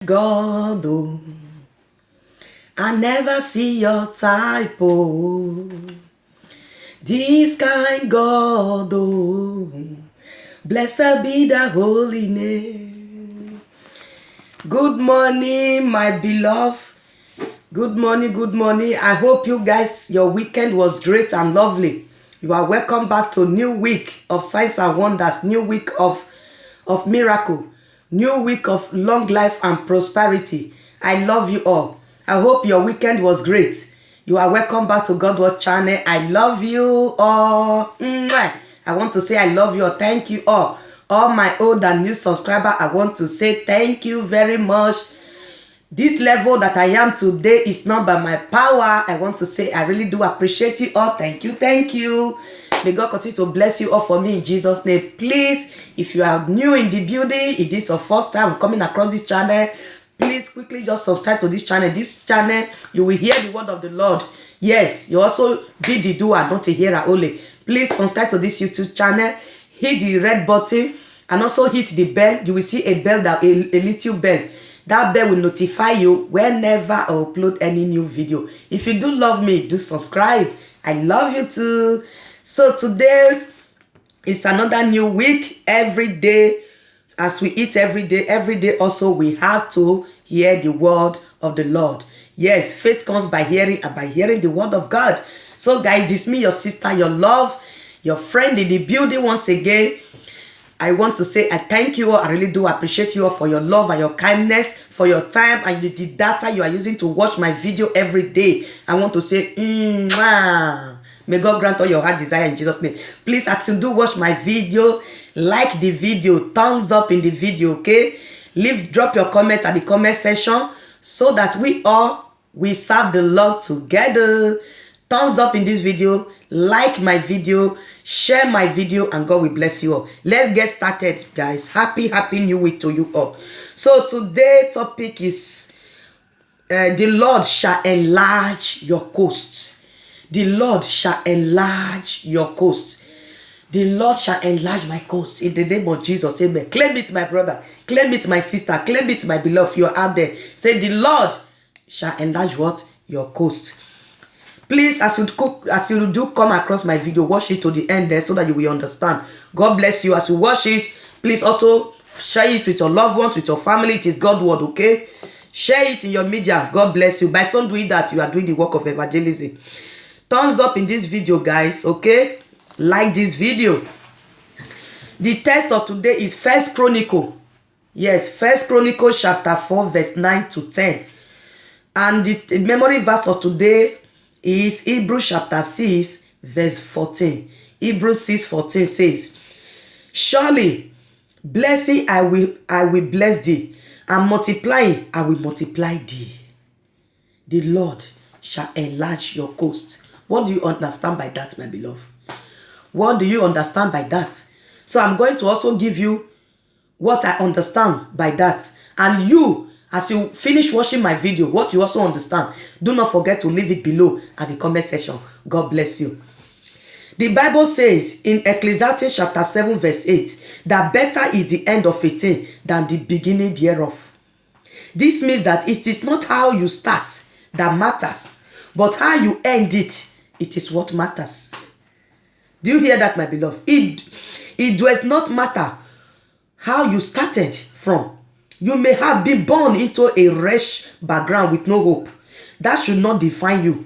God, oh, I never see your type, oh. This kind God, oh, blessed be the holy name. Good morning, my beloved. Good morning, good morning. I hope you guys, your weekend was great and lovely. You are welcome back to new week of signs and wonders, new week of miracle, new week of long life and prosperity. I love you all. I hope your weekend was great. You are welcome back to God Word channel. I love you all. Mwah. I want to say I love you all. Thank you all. All my old and new subscriber, I want to say thank you very much. This level that I am today is not by my power. I want to say I really do appreciate you all. Thank you, thank you. May God continue to bless you all for me in Jesus' name. Please, if you are new in the building, it is your first time coming across this channel, please quickly just subscribe to this channel. This channel, you will hear the word of the Lord. Yes, you also be the doer, not a hearer only. Please subscribe to this YouTube channel. Hit the red button and also hit the bell. You will see a bell, that a little bell. That bell will notify you whenever I upload any new video. If you do love me, do subscribe. I love you too. So today is another new week. Every day, as we eat every day also we have to hear the word of the Lord. Yes, faith comes by hearing, and by hearing the word of God. So guys, it's me, your sister, your love, your friend in the building once again. I want to say I thank you all. I really do appreciate you all for your love and your kindness, for your time and the data you are using to watch my video every day. I want to say, may God grant all your heart desire in Jesus' name. Please, as you do watch my video, like the video, thumbs up in the video, okay? Drop your comment at the comment section so that we all will serve the Lord together. Thumbs up in this video, like my video, share my video, and God will bless you all. Let's get started, guys. Happy new week to you all. So today's topic is the Lord shall enlarge your coast. The Lord shall enlarge your coast. The Lord shall enlarge my coast in the name of Jesus. Amen. Claim it, my brother. Claim it, my sister. Claim it, my beloved. You are out there. Say, the Lord shall enlarge what? Your coast. Please, as you do come across my video, watch it to the end there so that you will understand. God bless you. As you watch it, please also share it with your loved ones, with your family. It is God's word, okay? Share it in your media. God bless you. By some doing that, you are doing the work of evangelism. Thumbs up in this video, guys, okay? Like this video. The text of today is 1 Chronicle. Yes, 1 Chronicle chapter 4, verse 9 to 10. And the memory verse of today is Hebrews chapter 6, verse 14. Hebrews 6:14 says, surely blessing I will bless thee, and multiplying I will multiply thee. The Lord shall enlarge your coast. What do you understand by that, my beloved? What do you understand by that? So I'm going to also give you what I understand by that. And you, as you finish watching my video, what you also understand, do not forget to leave it below at the comment section. God bless you. The Bible says in Ecclesiastes chapter 7 verse 8 that better is the end of a thing than the beginning thereof. This means that it is not how you start that matters, but how you end it. It is what matters. Do you hear that, my beloved? It does not matter how you started from. You may have been born into a wretched background with no hope. That should not define you.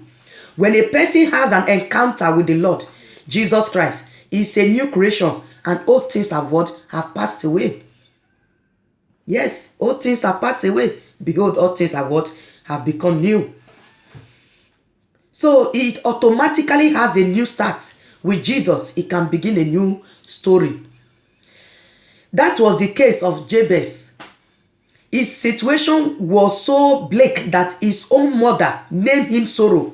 When a person has an encounter with the Lord Jesus Christ, is a new creation, and old things have passed away. Yes, old things have passed away. Behold, all things have become new. So it automatically has a new start. With Jesus, it can begin a new story. That was the case of Jabez. His situation was so bleak that his own mother named him sorrow.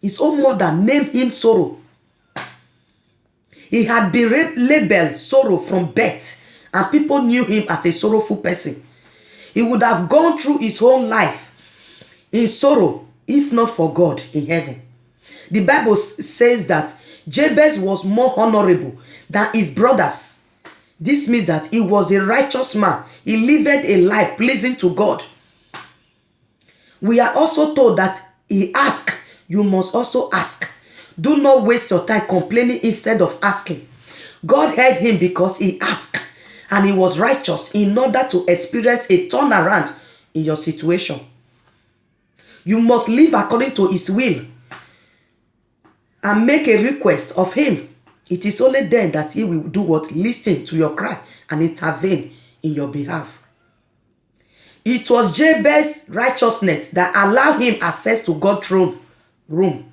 His own mother named him sorrow. He had been labeled sorrow from birth, and people knew him as a sorrowful person. He would have gone through his whole life in sorrow if not for God in heaven. The Bible says that Jabez was more honorable than his brothers. This means that he was a righteous man. He lived a life pleasing to God. We are also told that he asked, you must also ask. Do not waste your time complaining instead of asking. God heard him because he asked, and he was righteous in order to experience a turnaround in your situation. You must live according to his will and make a request of him. It is only then that he will do what? Listen to your cry and intervene in your behalf. It was Jabez's righteousness that allowed him access to God's throne room.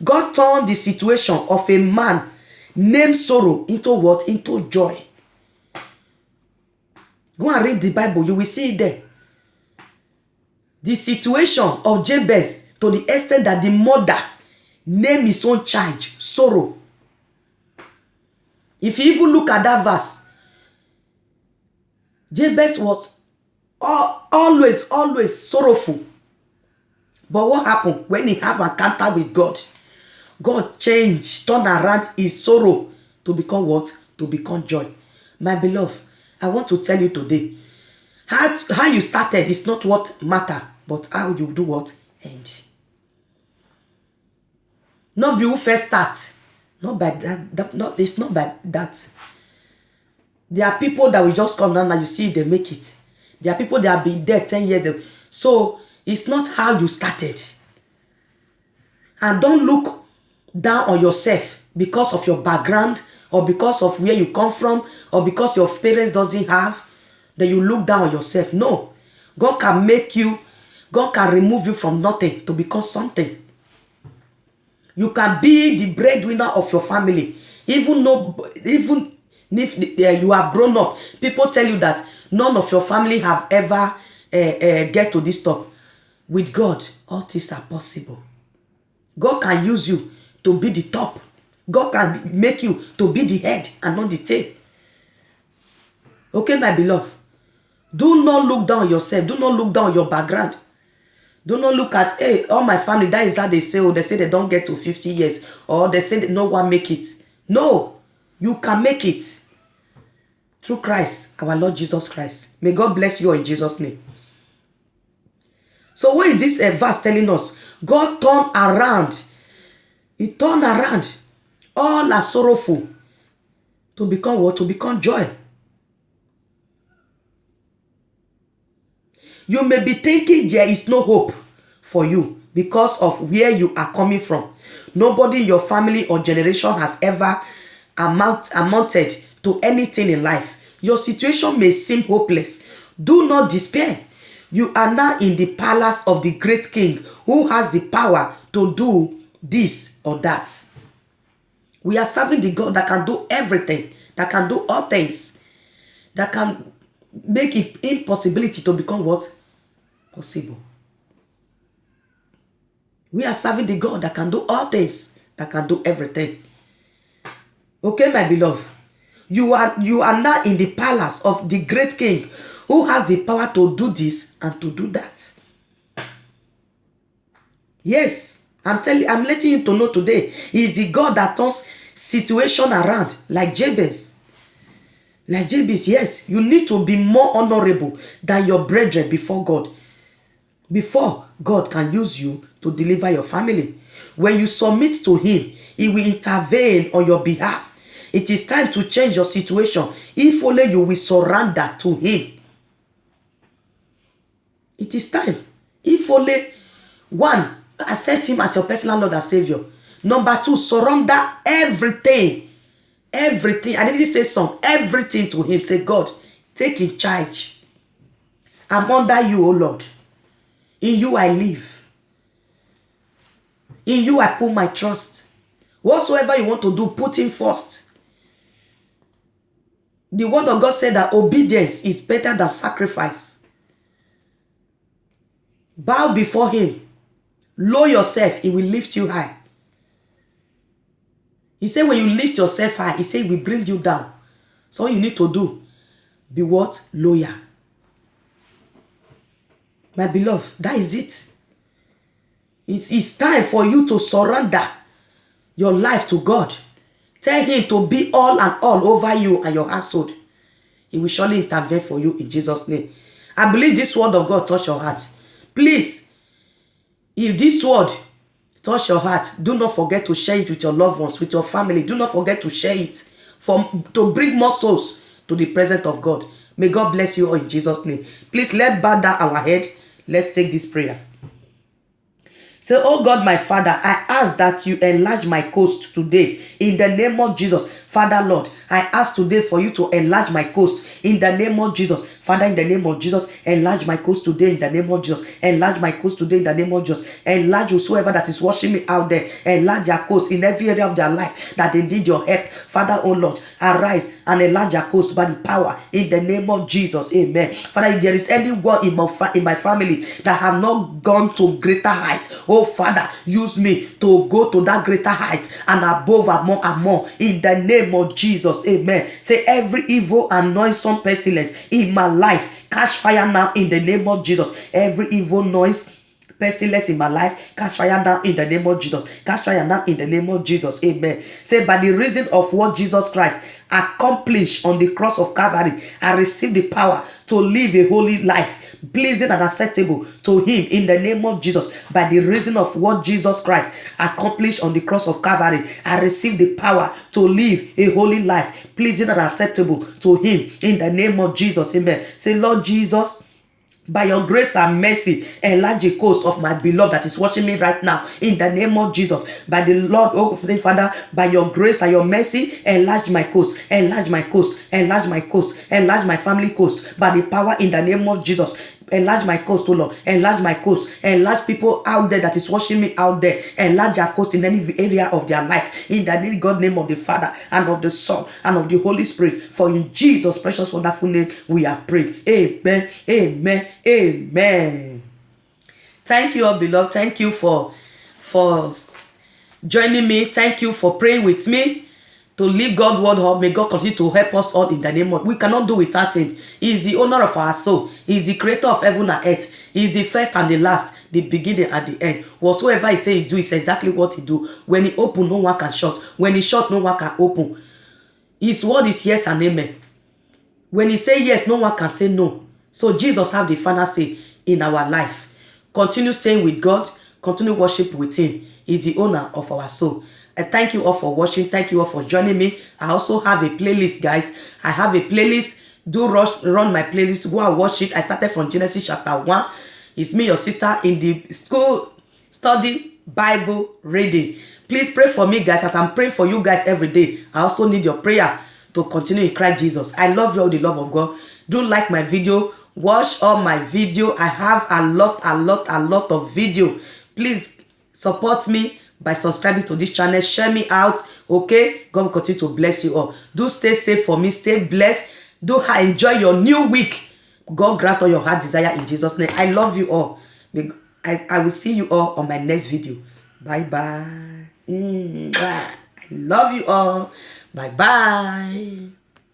God turned the situation of a man named sorrow into what? Into joy. Go and read the Bible. You will see it there. The situation of Jabez, to the extent that the mother named his own child sorrow. If you even look at that verse, Jabez was always sorrowful. But what happened when he have an encounter with God? God changed, turned around his sorrow to become what? To become joy. My beloved, I want to tell you today, how you started is not what matter, but how you do what? End. Not be who first start. Not by that. It's not by that. There are people that will just come down and you see they make it. There are people that have been there 10 years. So it's not how you started. And don't look down on yourself because of your background or because of where you come from or because your parents doesn't have. Then you look down on yourself. No. God can make you, God can remove you from nothing to become something. You can be the breadwinner of your family. Even if you have grown up, people tell you that none of your family have ever get to this top. With God, all things are possible. God can use you to be the top. God can make you to be the head and not the tail. Okay, my beloved? Do not look down on yourself. Do not look down on your background. Do not look at, hey, all my family, that is how they say, oh, they say they don't get to 50 years. Or they say that no one make it. No, you can make it. Through Christ, our Lord Jesus Christ. May God bless you in Jesus' name. So what is this verse telling us? God turned around. He turned around. All are sorrowful. To become what? To become joy. You may be thinking there is no hope for you because of where you are coming from. Nobody in your family or generation has ever amounted to anything in life. Your situation may seem hopeless. Do not despair. You are now in the palace of the great king who has the power to do this or that. We are serving the God that can do everything, that can do all things, that can make it impossibility to become what? Possible. We are serving the God that can do all things, that can do everything. Okay, my beloved? You are now in the palace of the great king who has the power to do this and to do that. Yes, I'm letting you to know today, he is the God that turns situation around, like Jabez. Like Jabez, yes, you need to be more honorable than your brethren before God. Before God can use you to deliver your family. When you submit to him, he will intervene on your behalf. It is time to change your situation if only you will surrender to him. It is time. If only, one, accept him as your personal Lord and Savior. Number two, surrender everything. Everything. I didn't say some. Everything to him. Say, God, take in charge. I'm under you, O Lord. In you I live. In you I put my trust. Whatsoever you want to do, put him first. The word of God said that obedience is better than sacrifice. Bow before him. Lower yourself, he will lift you high. He said when you lift yourself high, he said he will bring you down. So all you need to do, be what? Loyal. My beloved, that is it. It's time for you to surrender your life to God. Tell him to be all and all over you and your household. He will surely intervene for you in Jesus' name. I believe this word of God touch your heart. Please, if this word touch your heart, do not forget to share it with your loved ones, with your family. Do not forget to share it to bring more souls to the presence of God. May God bless you all in Jesus' name. Please, let's bow down our head. Let's take this prayer. Say, oh God, my Father, I ask that you enlarge my coast today in the name of Jesus. Father, Lord, I ask today for you to enlarge my coast in the name of Jesus. Father, in the name of Jesus, enlarge my coast today in the name of Jesus. Enlarge my coast today in the name of Jesus. Enlarge whosoever that is watching me out there. Enlarge their coast in every area of their life that they need your help. Father, oh Lord, arise and enlarge your coast by the power in the name of Jesus. Amen. Father, if there is anyone in my family that have not gone to greater height, oh Father, use me to go to that greater height and above and more in the name of Jesus. Amen. Say, every evil and noisome pestilence in my life, catch fire now in the name of Jesus. Every evil noise, pestilence in my life, catch fire now in the name of Jesus. Catch fire now in the name of Jesus. Amen. Say, by the reason of what Jesus Christ accomplished on the cross of Calvary, I receive the power to live a holy life, pleasing and acceptable to him in the name of Jesus. By the reason of what Jesus Christ accomplished on the cross of Calvary, I receive the power to live a holy life, pleasing and acceptable to him in the name of Jesus. Amen. Say, Lord Jesus, by your grace and mercy, enlarge the coast of my beloved that is watching me right now in the name of Jesus. By the Lord, oh Father, by your grace and your mercy, enlarge my coast, enlarge my coast, enlarge my coast, enlarge my family coast by the power in the name of Jesus. Enlarge my coast, oh Lord. Enlarge my coast. Enlarge people out there that is watching me out there. Enlarge their coast in any area of their life. In the God name of the Father and of the Son and of the Holy Spirit. For in Jesus' precious wonderful name we have prayed. Amen. Amen. Amen. Thank you all, beloved. Thank you for joining me. Thank you for praying with me to lift God's word up. May God continue to help us all in the name of. We cannot do without him. He is the owner of our soul. He is the creator of heaven and earth. He is the first and the last, the beginning and the end. Whatsoever he says he do, is exactly what he do. When he open, no one can shut. When he shut, no one can open. His word is yes and amen. When he say yes, no one can say no. So Jesus have the final say in our life. Continue staying with God. Continue worship with him. He's the owner of our soul. I thank you all for watching. Thank you all for joining me. I also have a playlist, guys. I have a playlist. Do run my playlist. Go and watch it. I started from Genesis chapter 1. It's me, your sister, in the school study Bible reading. Please pray for me, guys, as I'm praying for you guys every day. I also need your prayer to continue in Christ Jesus. I love you all, the love of God. Do like my video. Watch all my video. I have a lot of video. Please support me by subscribing to this channel. Share me out. Okay, God will continue to bless you all. Do stay safe for me. Stay blessed. Do enjoy your new week. God grant all your heart desire in Jesus' name. I love you all. I will see you all on my next video. Bye bye. I love you all. Bye bye.